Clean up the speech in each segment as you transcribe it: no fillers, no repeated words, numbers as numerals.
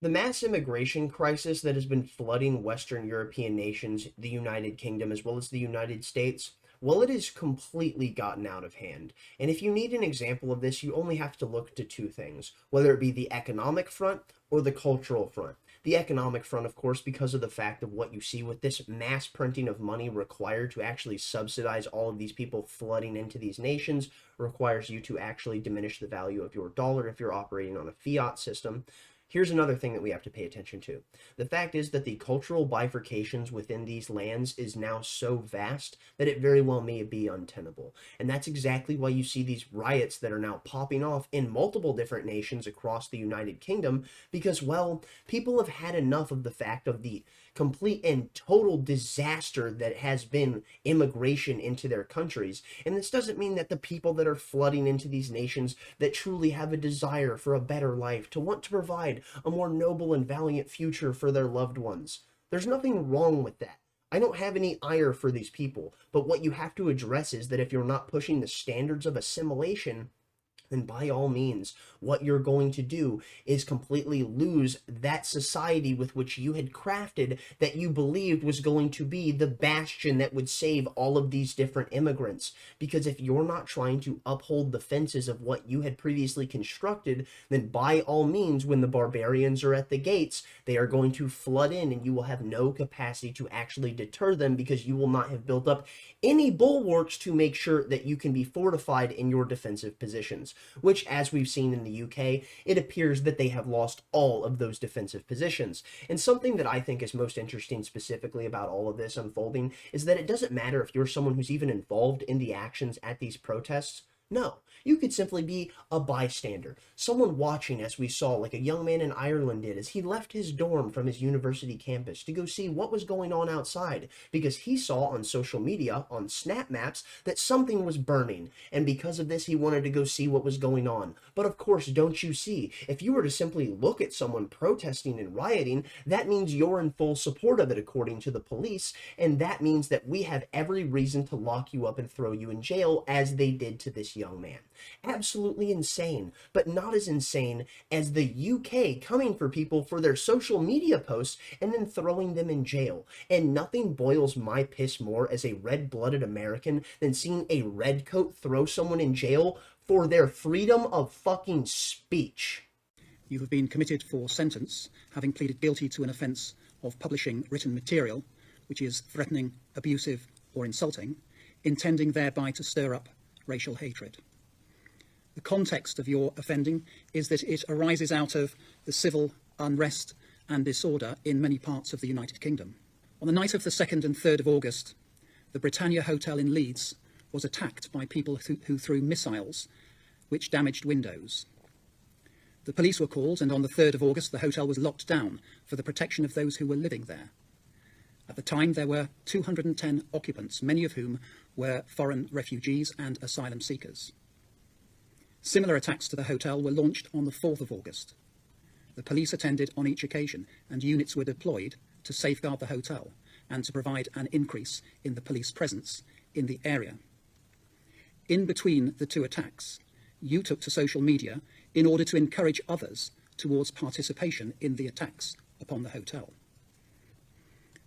The mass immigration crisis that has been flooding Western European nations, the United Kingdom, as well as the United States, well, it has completely gotten out of hand. And if you need an example of this, you only have to look to two things, whether it be the economic front or the cultural front. The economic front, of course, because of the fact of what you see with this mass printing of money required to actually subsidize all of these people flooding into these nations, requires you to actually diminish the value of your dollar if you're operating on a fiat system. Here's another thing that we have to pay attention to. The fact is that the cultural bifurcations within these lands is now so vast that it very well may be untenable. And that's exactly why you see these riots that are now popping off in multiple different nations across the United Kingdom because, well, people have had enough of the fact of the complete and total disaster that has been immigration into their countries. And this doesn't mean that the people that are flooding into these nations that truly have a desire for a better life, to want to provide a more noble and valiant future for their loved ones. There's nothing wrong with that. I don't have any ire for these people, but what you have to address is that if you're not pushing the standards of assimilation, then by all means, what you're going to do is completely lose that society with which you had crafted that you believed was going to be the bastion that would save all of these different immigrants. Because if you're not trying to uphold the fences of what you had previously constructed, then by all means, when the barbarians are at the gates, they are going to flood in and you will have no capacity to actually deter them because you will not have built up any bulwarks to make sure that you can be fortified in your defensive positions, which, as we've seen in the UK, it appears that they have lost all of those defensive positions. And something that I think is most interesting specifically about all of this unfolding is that it doesn't matter if you're someone who's even involved in the actions at these protests. No, you could simply be a bystander, someone watching, as we saw, like a young man in Ireland did, as he left his dorm from his university campus to go see what was going on outside, because he saw on social media, on snap maps, that something was burning, and because of this, he wanted to go see what was going on. But of course, don't you see, if you were to simply look at someone protesting and rioting, that means you're in full support of it according to the police, and that means that we have every reason to lock you up and throw you in jail, as they did to this young man. Absolutely insane, but not as insane as the UK coming for people for their social media posts and then throwing them in jail. And nothing boils my piss more as a red-blooded American than seeing a redcoat throw someone in jail for their freedom of fucking speech. You have been committed for sentence, having pleaded guilty to an offence of publishing written material, which is threatening, abusive, or insulting, intending thereby to stir up racial hatred. The context of your offending is that it arises out of the civil unrest and disorder in many parts of the United Kingdom. On the night of the 2nd and 3rd of August, the Britannia Hotel in Leeds was attacked by people who threw missiles which damaged windows. The police were called, and on the 3rd of August, the hotel was locked down for the protection of those who were living there. At the time, there were 210 occupants, many of whom were foreign refugees and asylum seekers. Similar attacks to the hotel were launched on the 4th of August. The police attended on each occasion, and units were deployed to safeguard the hotel and to provide an increase in the police presence in the area. In between the two attacks, you took to social media in order to encourage others towards participation in the attacks upon the hotel.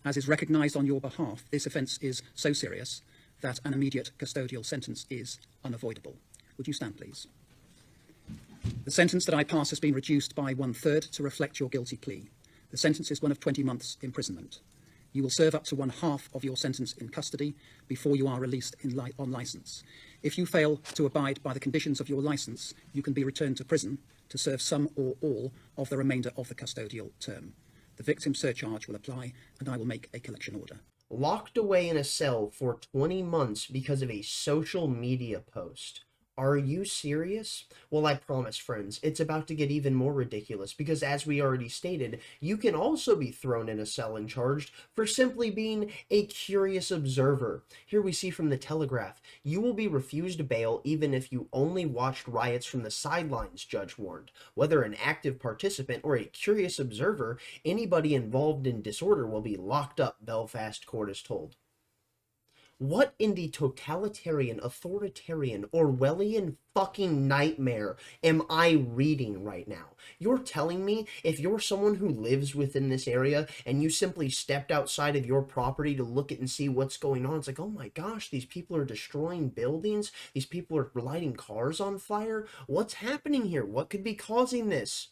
As is recognised on your behalf, this offence is so serious that an immediate custodial sentence is unavoidable. Would you stand, please? The sentence that I pass has been reduced by 1/3 to reflect your guilty plea. The sentence is one of 20 months imprisonment. You will serve up to 1/2 of your sentence in custody before you are released on licence. If you fail to abide by the conditions of your licence, you can be returned to prison to serve some or all of the remainder of the custodial term. The victim surcharge will apply, and I will make a collection order. Locked away in a cell for 20 months because of a social media post. Are you serious? Well, I promise, friends, it's about to get even more ridiculous because, as we already stated, you can also be thrown in a cell and charged for simply being a curious observer. Here we see from the Telegraph, you will be refused bail even if you only watched riots from the sidelines, judge warned. Whether an active participant or a curious observer, anybody involved in disorder will be locked up, Belfast court is told. What in the totalitarian, authoritarian, Orwellian fucking nightmare am I reading right now? You're telling me if you're someone who lives within this area and you simply stepped outside of your property to look at and see what's going on, it's like, oh my gosh, these people are destroying buildings, these people are lighting cars on fire. What's happening here? What could be causing this?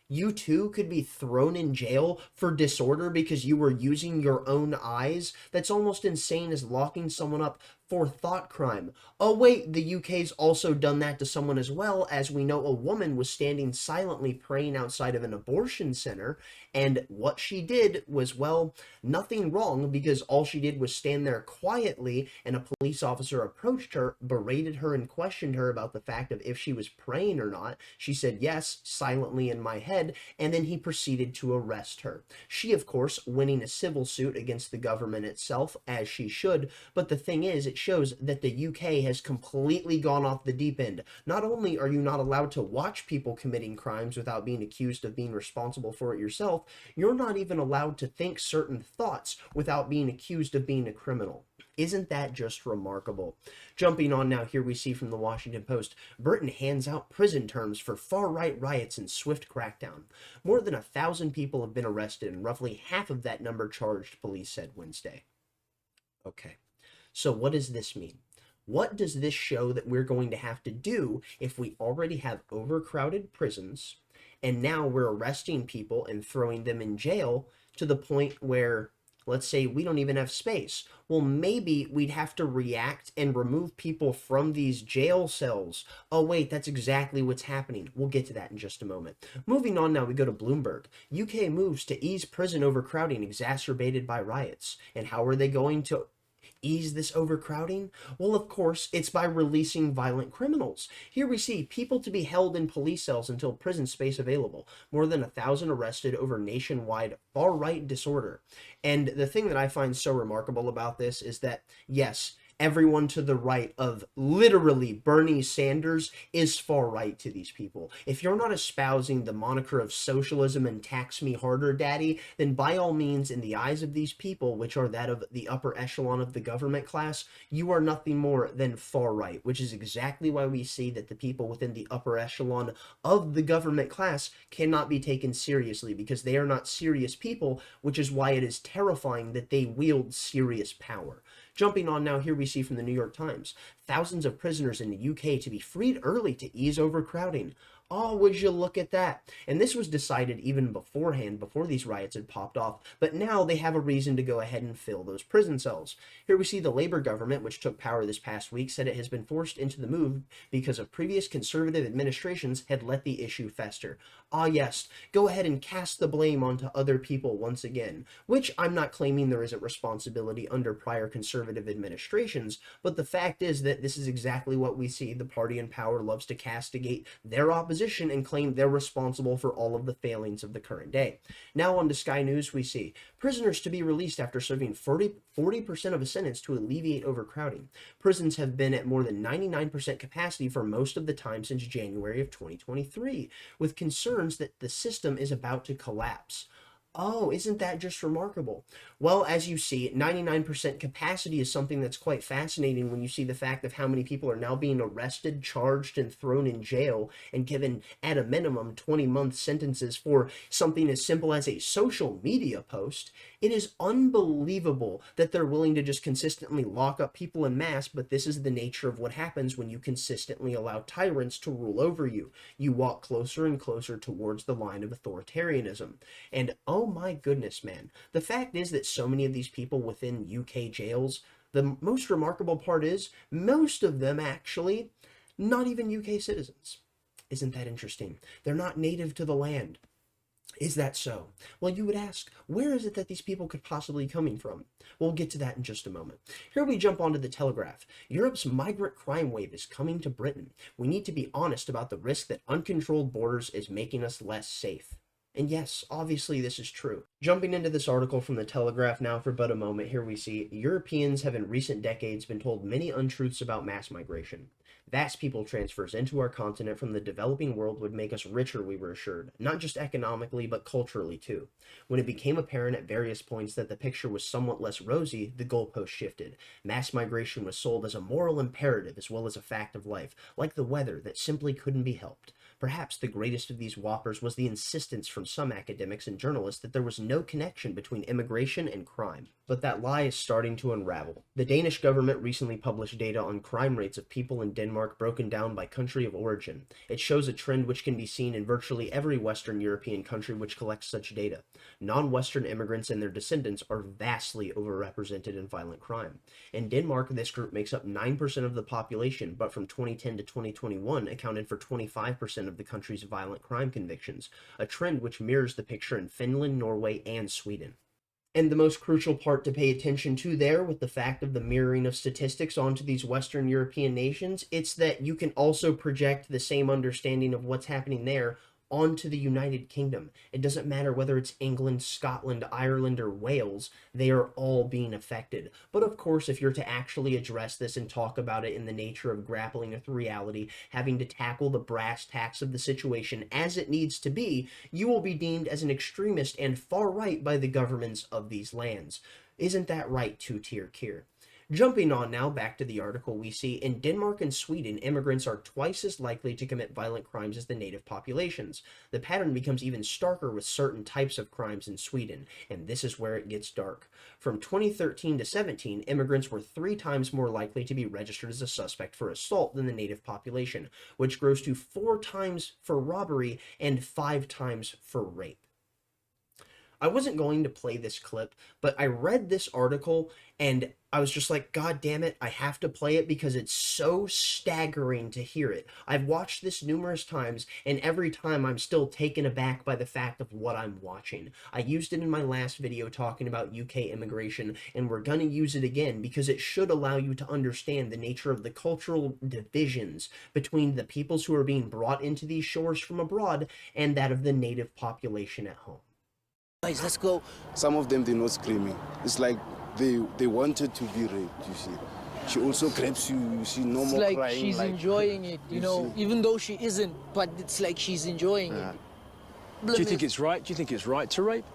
You too could be thrown in jail for disorder because you were using your own eyes. That's almost insane as locking someone up for thought crime. Oh wait, the UK's also done that to someone as well. As we know, a woman was standing silently praying outside of an abortion center, and what she did was, well, nothing wrong, because all she did was stand there quietly, and a police officer approached her, berated her, and questioned her about the fact of if she was praying or not. She said yes, silently in my head, and then he proceeded to arrest her. She, of course, winning a civil suit against the government itself, as she should, but the thing is, it shows that the UK has completely gone off the deep end. Not only are you not allowed to watch people committing crimes without being accused of being responsible for it yourself, you're not even allowed to think certain thoughts without being accused of being a criminal. Isn't that just remarkable? Jumping on now, here we see from the Washington Post, Britain hands out prison terms for far-right riots in swift crackdown. More than 1,000 people have been arrested and roughly half of that number charged, police said Wednesday. Okay. So what does this mean? What does this show that we're going to have to do if we already have overcrowded prisons and now we're arresting people and throwing them in jail to the point where, let's say, we don't even have space? Well, maybe we'd have to react and remove people from these jail cells. Oh, wait, that's exactly what's happening. We'll get to that in just a moment. Moving on now, we go to Bloomberg. UK moves to ease prison overcrowding exacerbated by riots. And how are they going to ease this overcrowding? Well, of course, it's by releasing violent criminals. Here we see people to be held in police cells until prison space available. More than 1,000 arrested over nationwide far-right disorder. And the thing that I find so remarkable about this is that, yes, everyone to the right of literally Bernie Sanders is far right to these people. If you're not espousing the moniker of socialism and tax me harder, daddy, then by all means, in the eyes of these people, which are that of the upper echelon of the government class, you are nothing more than far right, which is exactly why we see that the people within the upper echelon of the government class cannot be taken seriously, because they are not serious people, which is why it is terrifying that they wield serious power. Jumping on now, here we see from the New York Times, thousands of prisoners in the UK to be freed early to ease overcrowding. Oh, would you look at that? And this was decided even beforehand, before these riots had popped off, but now they have a reason to go ahead and fill those prison cells. Here we see the Labour government, which took power this past week, said it has been forced into the move because of previous Conservative administrations had let the issue fester. Ah yes, go ahead and cast the blame onto other people once again, which I'm not claiming there isn't responsibility under prior Conservative administrations, but the fact is that this is exactly what we see. The party in power loves to castigate their opposition and claim they're responsible for all of the failings of the current day. Now on to Sky News, we see prisoners to be released after serving 40% of a sentence to alleviate overcrowding. Prisons have been at more than 99% capacity for most of the time since January of 2023, with concerns that the system is about to collapse. Oh, isn't that just remarkable? Well, as you see, 99% capacity is something that's quite fascinating when you see the fact of how many people are now being arrested, charged, and thrown in jail and given, at a minimum, 20-month sentences for something as simple as a social media post. It is unbelievable that they're willing to just consistently lock up people en masse, but this is the nature of what happens when you consistently allow tyrants to rule over you. You walk closer and closer towards the line of authoritarianism. And oh my goodness, man, the fact is that so many of these people within UK jails, the most remarkable part is most of them actually not even UK citizens. Isn't that interesting? They're not native to the land. Is that so? Well, you would ask, where is it that these people could possibly be coming from? We'll get to that in just a moment. Here we jump onto the Telegraph. Europe's migrant crime wave is coming to Britain. We need to be honest about the risk that uncontrolled borders is making us less safe. And yes, obviously this is true. Jumping into this article from the Telegraph now for but a moment, here we see Europeans have in recent decades been told many untruths about mass migration. Vast people transfers into our continent from the developing world would make us richer, we were assured, not just economically, but culturally too. When it became apparent at various points that the picture was somewhat less rosy, the goalpost shifted. Mass migration was sold as a moral imperative as well as a fact of life, like the weather that simply couldn't be helped. Perhaps the greatest of these whoppers was the insistence from some academics and journalists that there was no connection between immigration and crime. But that lie is starting to unravel. The Danish government recently published data on crime rates of people in Denmark broken down by country of origin. It shows a trend which can be seen in virtually every Western European country which collects such data. Non-Western immigrants and their descendants are vastly overrepresented in violent crime. In Denmark, this group makes up 9% of the population, but from 2010 to 2021 accounted for 25% of the country's violent crime convictions, a trend which mirrors the picture in Finland, Norway, and Sweden. And the most crucial part to pay attention to there, with the fact of the mirroring of statistics onto these Western European nations, it's that you can also project the same understanding of what's happening there onto the United Kingdom. It doesn't matter whether it's England, Scotland, Ireland, or Wales, they are all being affected. But of course, if you're to actually address this and talk about it in the nature of grappling with reality, having to tackle the brass tacks of the situation as it needs to be, you will be deemed as an extremist and far right by the governments of these lands. Isn't that right, two-tier Kier? Jumping on now back to the article, we see in Denmark and Sweden, immigrants are twice as likely to commit violent crimes as the native populations. The pattern becomes even starker with certain types of crimes in Sweden, and this is where it gets dark. From 2013 to 17, immigrants were 3 times more likely to be registered as a suspect for assault than the native population, which grows to 4 times for robbery and 5 times for rape. I wasn't going to play this clip, but I read this article and I was just like, God damn it, I have to play it because it's so staggering to hear it. I've watched this numerous times, and every time I'm still taken aback by the fact of what I'm watching. I used it in my last video talking about UK immigration, and we're gonna use it again because it should allow you to understand the nature of the cultural divisions between the peoples who are being brought into these shores from abroad and that of the native population at home. Guys, let's go. Some of them, they're not screaming. It's like they wanted to be raped, you see. She also grabs you, you see, no It's more like crying. she's enjoying it, you know, see. even though she isn't, but it's like she's enjoying it. Do you think it's right? Do you think it's right to rape?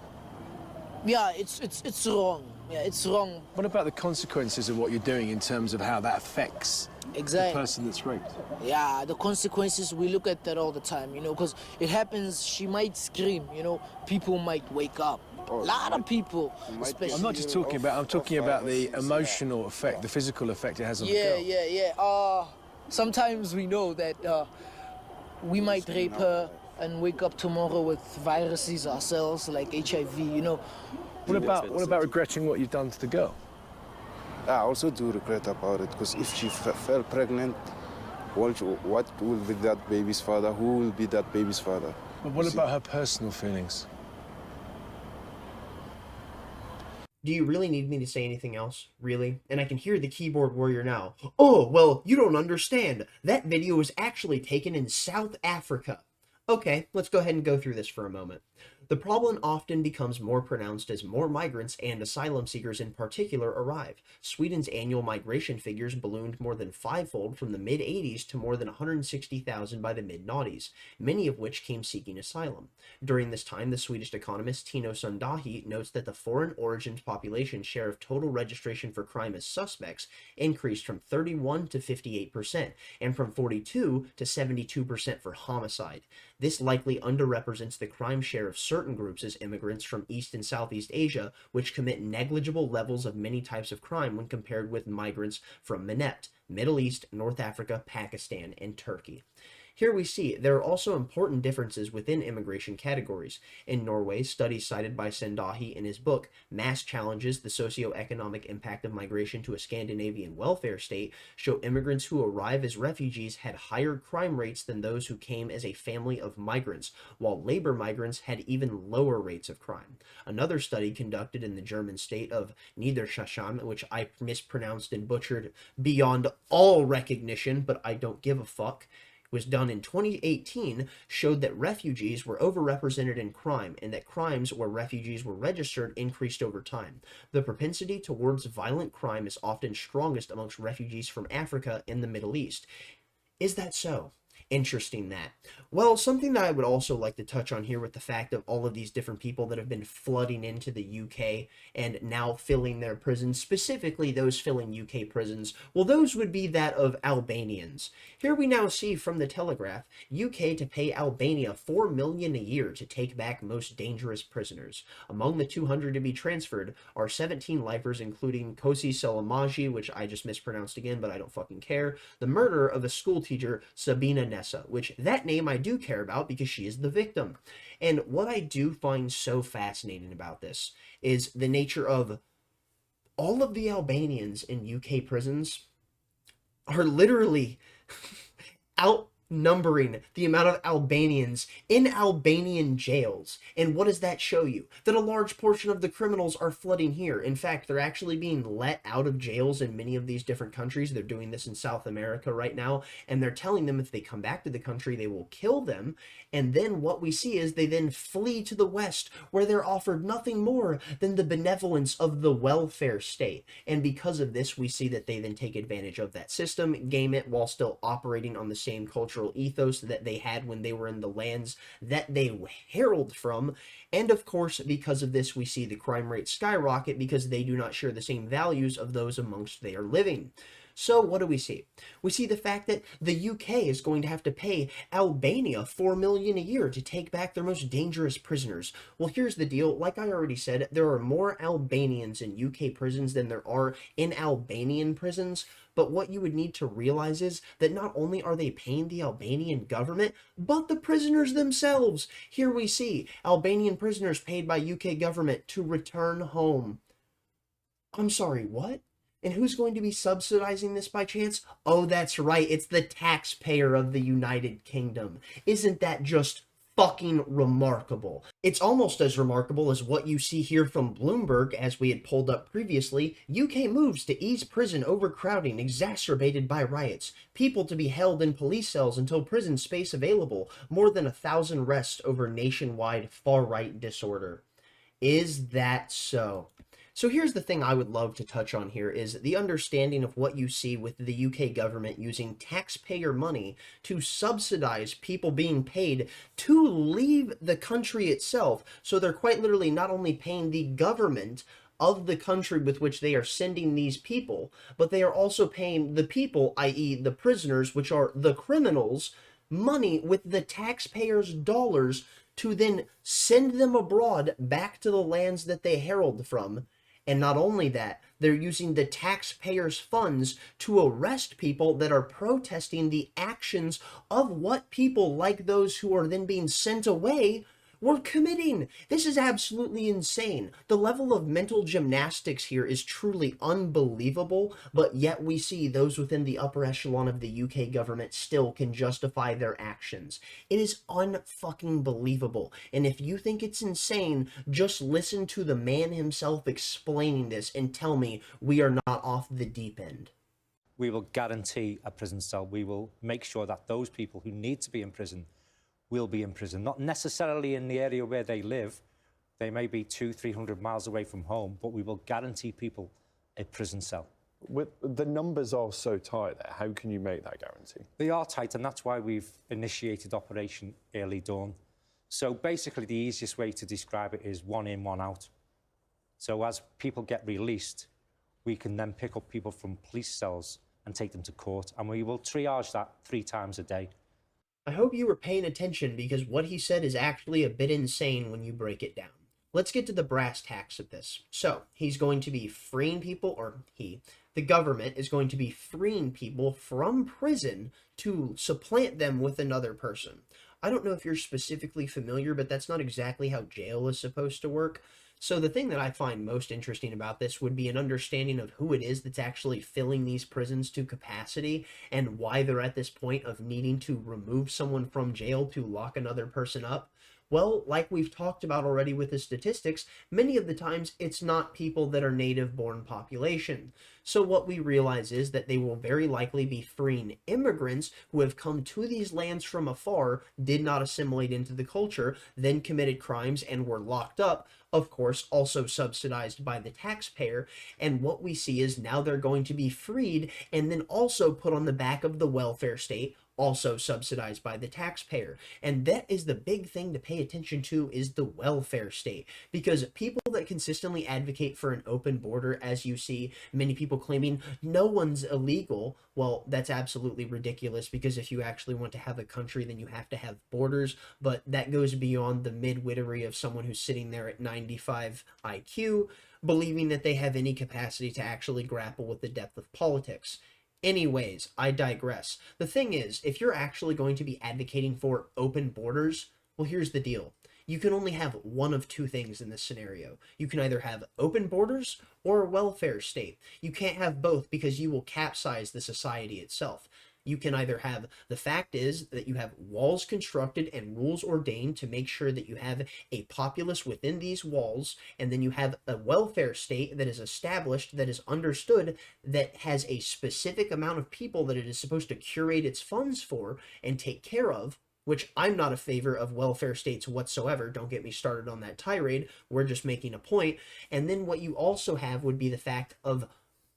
Yeah, it's wrong. Yeah, it's wrong. What about the consequences of what you're doing in terms of how that affects the Exactly. person that's raped? Yeah, the consequences, we look at that all the time, you know, because it happens, she might scream, you know, people might wake up. A lot of people, especially. I'm not just talking about, I'm talking about the emotional effect, the physical effect it has on the Yeah, girl. yeah. Sometimes we know that we might rape her and wake up tomorrow with viruses ourselves, like HIV, you know. What about regretting what you've done to the girl? I also do regret about it, because if she fell pregnant, what will be that baby's father? Who will be that baby's father? But what about her personal feelings? Do you really need me to say anything else? Really? And I can hear the keyboard warrior now. Oh, well, you don't understand. That video was actually taken in South Africa. Okay, let's go ahead and go through this for a moment. The problem often becomes more pronounced as more migrants and asylum seekers in particular arrive. Sweden's annual migration figures ballooned more than fivefold from the mid-80s to more than 160,000 by the mid-noughties, many of which came seeking asylum. During this time, the Swedish economist Tino Sundahi notes that the foreign origin population share of total registration for crime as suspects increased from 31 to 58%, and from 42 to 72% for homicide. This likely underrepresents the crime share of certain groups as immigrants from East and Southeast Asia, which commit negligible levels of many types of crime when compared with migrants from Menet, Middle East, North Africa, Pakistan, and Turkey. Here we see there are also important differences within immigration categories. In Norway, studies cited by Sendahi in his book, Mass Challenges, the Socioeconomic Impact of Migration to a Scandinavian Welfare State, show immigrants who arrive as refugees had higher crime rates than those who came as a family of migrants, while labor migrants had even lower rates of crime. Another study conducted in the German state of Niedersachsen, which I mispronounced and butchered beyond all recognition, but I don't give a fuck, was done in 2018, showed that refugees were overrepresented in crime and that crimes where refugees were registered increased over time. The propensity towards violent crime is often strongest amongst refugees from Africa and the Middle East. Is that so? Interesting that. Well, something that I would also like to touch on here with the fact of all of these different people that have been flooding into the UK and now filling their prisons, specifically those filling UK prisons, well, those would be that of Albanians. Here we now see from the Telegraph, UK to pay Albania $4 million a year to take back most dangerous prisoners. Among the 200 to be transferred are 17 lifers, including Kosi Selamaji, which I just mispronounced again, but I don't fucking care, the murder of a schoolteacher, Sabina Nessa, which that name I do care about because she is the victim. And what I do find so fascinating about this is the nature of all of the Albanians in UK prisons are literally outnumbering the amount of Albanians in Albanian jails. And what does that show you? That a large portion of the criminals are flooding here. In fact, they're actually being let out of jails in many of these different countries. They're doing this in South America right now, and they're telling them if they come back to the country, they will kill them. And then what we see is they then flee to the West, where they're offered nothing more than the benevolence of the welfare state. And because of this, we see that they then take advantage of that system, game it while still operating on the same cultural ethos that they had when they were in the lands that they herald from. And of course, because of this, we see the crime rate skyrocket because they do not share the same values of those amongst they are living. So what do we see? We see the fact that the UK is going to have to pay Albania $4 million a year to take back their most dangerous prisoners. Well, here's the deal. Like I already said, there are more Albanians in UK prisons than there are in Albanian prisons. But what you would need to realize is that not only are they paying the Albanian government, but the prisoners themselves. Here we see Albanian prisoners paid by UK government to return home. I'm sorry, what? And who's going to be subsidizing this by chance? Oh, that's right. It's the taxpayer of the United Kingdom. Isn't that just fucking remarkable? It's almost as remarkable as what you see here from Bloomberg, as we had pulled up previously. UK moves to ease prison overcrowding exacerbated by riots. People to be held in police cells until prison space available. More than 1,000 arrests over nationwide far-right disorder. Is that so? So here's the thing I would love to touch on here is the understanding of what you see with the UK government using taxpayer money to subsidize people being paid to leave the country itself. So they're quite literally not only paying the government of the country with which they are sending these people, but they are also paying the people, i.e. the prisoners, which are the criminals, money with the taxpayers' dollars to then send them abroad back to the lands that they herald from. And not only that, they're using the taxpayers' funds to arrest people that are protesting the actions of what people like those who are then being sent away were committing. This is absolutely insane. The level of mental gymnastics here is truly unbelievable, but yet we see those within the upper echelon of the UK government still can justify their actions. It is unfucking believable. And if you think it's insane, just listen to the man himself explaining this and tell me we are not off the deep end. We will guarantee a prison cell. We will make sure that those people who need to be in prison will be in prison, not necessarily in the area where they live. They may be 200-300 miles away from home, but we will guarantee people a prison cell. The numbers are so tight there. How can you make that guarantee? They are tight, and that's why we've initiated Operation Early Dawn. So basically, the easiest way to describe it is 1 in, 1 out. So as people get released, we can then pick up people from police cells and take them to court, and we will triage that 3 times a day. I hope you were paying attention because what he said is actually a bit insane when you break it down. Let's get to the brass tacks of this. So, he's going to be freeing people, or the government is going to be freeing people from prison to supplant them with another person. I don't know if you're specifically familiar, but that's not exactly how jail is supposed to work. So the thing that I find most interesting about this would be an understanding of who it is that's actually filling these prisons to capacity and why they're at this point of needing to remove someone from jail to lock another person up. Well, like we've talked about already with the statistics, many of the times it's not people that are native-born population. So what we realize is that they will very likely be freeing immigrants who have come to these lands from afar, did not assimilate into the culture, then committed crimes and were locked up, of course, also subsidized by the taxpayer. And what we see is now they're going to be freed and then also put on the back of the welfare state, also subsidized by the taxpayer. And that is the big thing to pay attention to, is the welfare state. Because people that consistently advocate for an open border, as you see many people claiming no one's illegal, well, that's absolutely ridiculous, because if you actually want to have a country, then you have to have borders. But that goes beyond the midwittery of someone who's sitting there at 95 IQ, believing that they have any capacity to actually grapple with the depth of politics. Anyways, I digress. The thing is, if you're actually going to be advocating for open borders, well, here's the deal. You can only have one of two things in this scenario. You can either have open borders or a welfare state. You can't have both, because you will capsize the society itself. You can either have, the fact is that you have walls constructed and rules ordained to make sure that you have a populace within these walls, and then you have a welfare state that is established, that is understood, that has a specific amount of people that it is supposed to curate its funds for and take care of, which I'm not a favor of welfare states whatsoever. Don't get me started on that tirade. We're just making a point. And then what you also have would be the fact of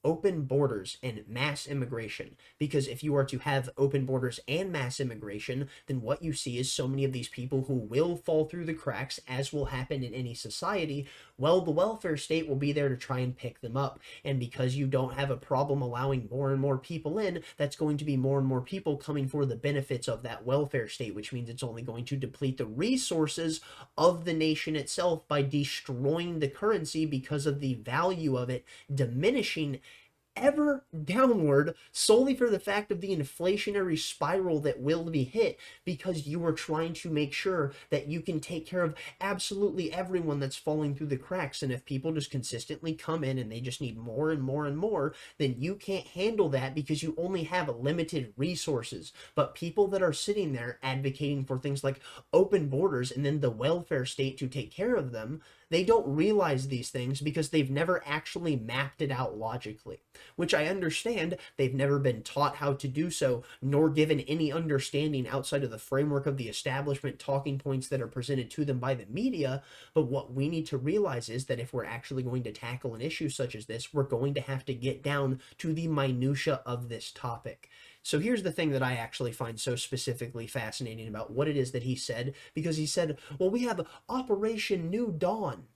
open borders and mass immigration. Because if you are to have open borders and mass immigration, then what you see is so many of these people who will fall through the cracks, as will happen in any society. Well, the welfare state will be there to try and pick them up. And because you don't have a problem allowing more and more people in, that's going to be more and more people coming for the benefits of that welfare state, which means it's only going to deplete the resources of the nation itself by destroying the currency, because of the value of it diminishing ever downward, solely for the fact of the inflationary spiral that will be hit, because you are trying to make sure that you can take care of absolutely everyone that's falling through the cracks. And if people just consistently come in and they just need more and more and more, then you can't handle that, because you only have limited resources. But people that are sitting there advocating for things like open borders and then the welfare state to take care of them, they don't realize these things because they've never actually mapped it out logically, which I understand. They've never been taught how to do so, nor given any understanding outside of the framework of the establishment talking points that are presented to them by the media. But what we need to realize is that if we're actually going to tackle an issue such as this, we're going to have to get down to the minutia of this topic. So here's the thing that I actually find so specifically fascinating about what it is that he said, because he said, well, we have Operation New Dawn.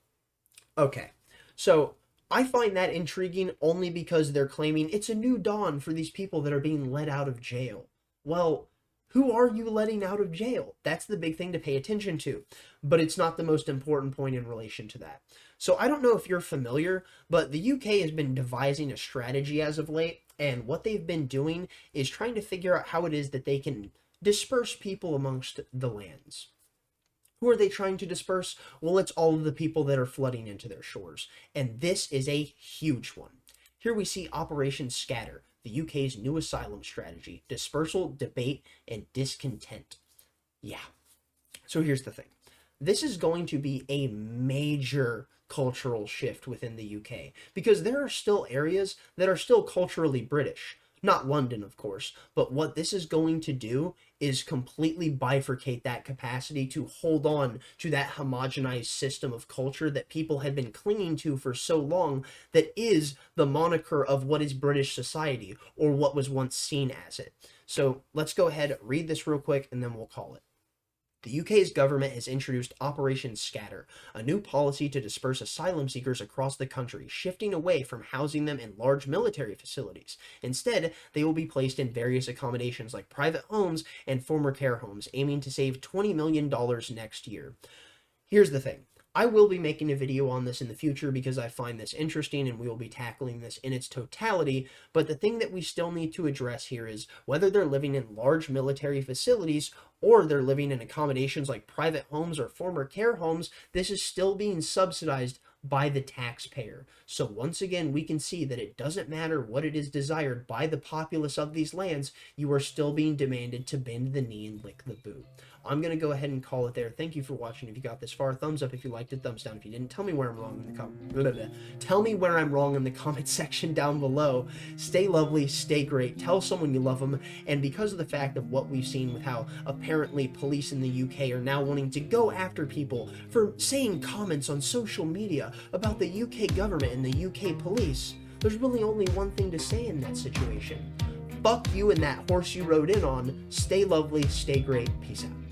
Okay, so I find that intriguing only because they're claiming it's a new dawn for these people that are being let out of jail. Well, who are you letting out of jail? That's the big thing to pay attention to, but it's not the most important point in relation to that. So I don't know if you're familiar, but the UK has been devising a strategy as of late, and what they've been doing is trying to figure out how it is that they can disperse people amongst the lands. Who are they trying to disperse? Well, it's all of the people that are flooding into their shores, and this is a huge one. Here we see Operation Scatter, the UK's new asylum strategy: dispersal, debate, and discontent. Yeah. So here's the thing. This is going to be a major cultural shift within the UK, because there are still areas that are still culturally British. Not London, of course, but what this is going to do is completely bifurcate that capacity to hold on to that homogenized system of culture that people have been clinging to for so long, that is the moniker of what is British society, or what was once seen as it. So let's go ahead, read this real quick, and then we'll call it. The UK's government has introduced Operation Scatter, a new policy to disperse asylum seekers across the country, shifting away from housing them in large military facilities. Instead, they will be placed in various accommodations like private homes and former care homes, aiming to save $20 million next year. Here's the thing. I will be making a video on this in the future because I find this interesting, and we will be tackling this in its totality. But the thing that we still need to address here is whether they're living in large military facilities or they're living in accommodations like private homes or former care homes, this is still being subsidized by the taxpayer. So once again, we can see that it doesn't matter what it is desired by the populace of these lands, you are still being demanded to bend the knee and lick the boot. I'm going to go ahead and call it there. Thank you for watching. If you got this far, thumbs up if you liked it, thumbs down if you didn't. Tell me where I'm wrong in the comment section down below. Stay lovely, stay great, tell someone you love them, and because of the fact of what we've seen with how apparently police in the UK are now wanting to go after people for saying comments on social media about the UK government and the UK police, there's really only one thing to say in that situation. fuck you and that horse you rode in on. Stay lovely, stay great, peace out.